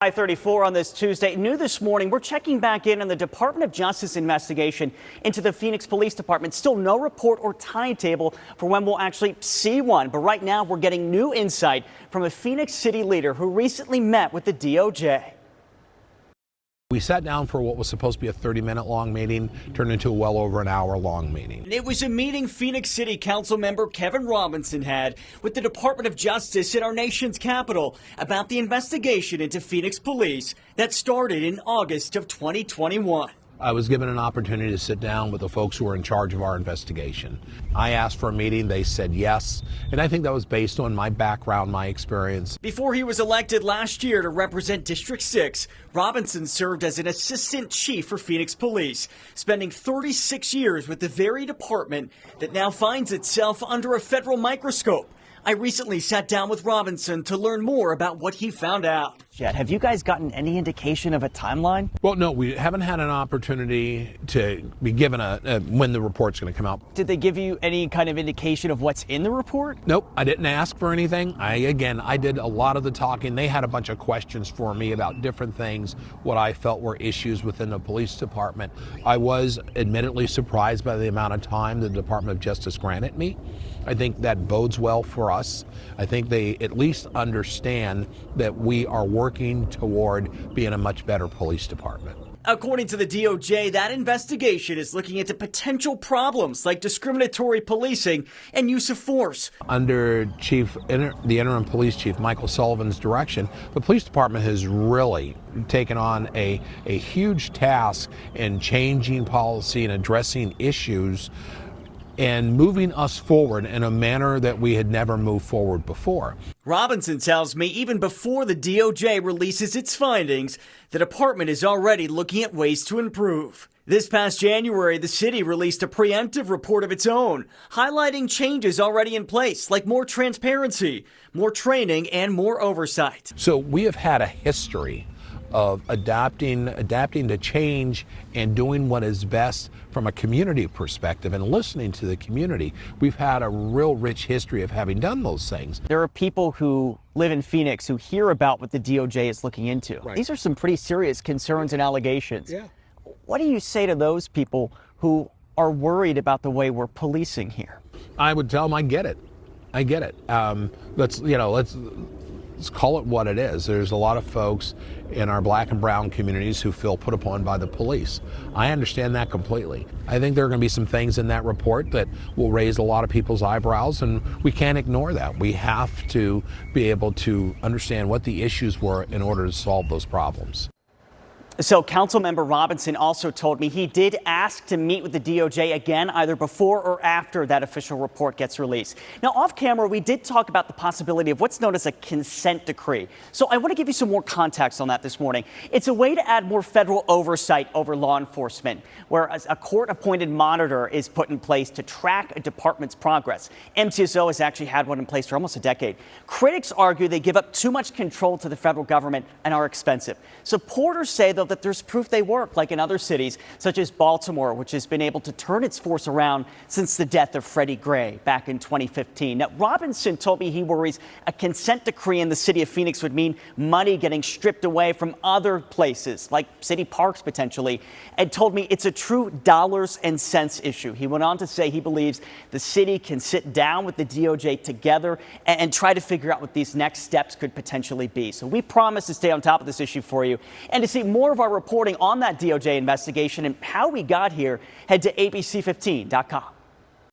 I-34 on this Tuesday. New this morning, we're checking back in on the Department of Justice investigation into the Phoenix Police Department. Still no report or timetable for when we'll actually see one. But right now, we're getting new insight from a Phoenix city leader who recently met with the DOJ. We sat down for what was supposed to be a 30-minute long meeting, turned into a well over an hour long meeting. It was a meeting Phoenix City Councilmember Kevin Robinson had with the Department of Justice in our nation's capital about the investigation into Phoenix police that started in August of 2021. I was given an opportunity to sit down with the folks who were in charge of our investigation. I asked for a meeting, they said yes, and I think that was based on my background, my experience. Before he was elected last year to represent District 6, Robinson served as an assistant chief for Phoenix Police, spending 36 years with the very department that now finds itself under a federal microscope. I recently sat down with Robinson to learn more about what he found out. Have you guys gotten any indication of a timeline? Well, no, we haven't had an opportunity to be given when the report's going to come out. Did they give you any kind of indication of what's in the report? Nope, I didn't ask for anything. I did a lot of the talking. They had a bunch of questions for me about different things, what I felt were issues within the police department. I was admittedly surprised by the amount of time the Department of Justice granted me. I think that bodes well for us. I think they at least understand that we are working toward being a much better police department. According to the DOJ, that investigation is looking into potential problems like discriminatory policing and use of force. Under the interim police chief, Michael Sullivan's direction, the police department has really taken on a huge task in changing policy and addressing issues and moving us forward in a manner that we had never moved forward before. Robinson tells me even before the DOJ releases its findings, the department is already looking at ways to improve. This past January, the city released a preemptive report of its own, highlighting changes already in place, like more transparency, more training, and more oversight. So we have had a history of adapting to change and doing what is best from a community perspective and listening to the community. We've had a real rich history of having done those things. There are people who live in Phoenix who hear about what the DOJ is looking into. Right. These are some pretty serious concerns and allegations. Yeah. What do you say to those people who are worried about the way we're policing here? I would tell them I get it. I get it. Let's call it what it is. There's a lot of folks in our black and brown communities who feel put upon by the police. I understand that completely. I think there are going to be some things in that report that will raise a lot of people's eyebrows, and we can't ignore that. We have to be able to understand what the issues were in order to solve those problems. So Councilmember Robinson also told me he did ask to meet with the DOJ again, either before or after that official report gets released. Now, off camera, we did talk about the possibility of what's known as a consent decree. So I want to give you some more context on that this morning. It's a way to add more federal oversight over law enforcement, where a court-appointed monitor is put in place to track a department's progress. MCSO has actually had one in place for almost a decade. Critics argue they give up too much control to the federal government and are expensive. Supporters say, though, that there's proof they work, like in other cities, such as Baltimore, which has been able to turn its force around since the death of Freddie Gray back in 2015. Now, Robinson told me he worries a consent decree in the city of Phoenix would mean money getting stripped away from other places, like city parks potentially, and told me it's a true dollars and cents issue. He went on to say he believes the city can sit down with the DOJ together and try to figure out what these next steps could potentially be. So we promise to stay on top of this issue for you. And to see more of our reporting on that DOJ investigation and how we got here, head to abc15.com.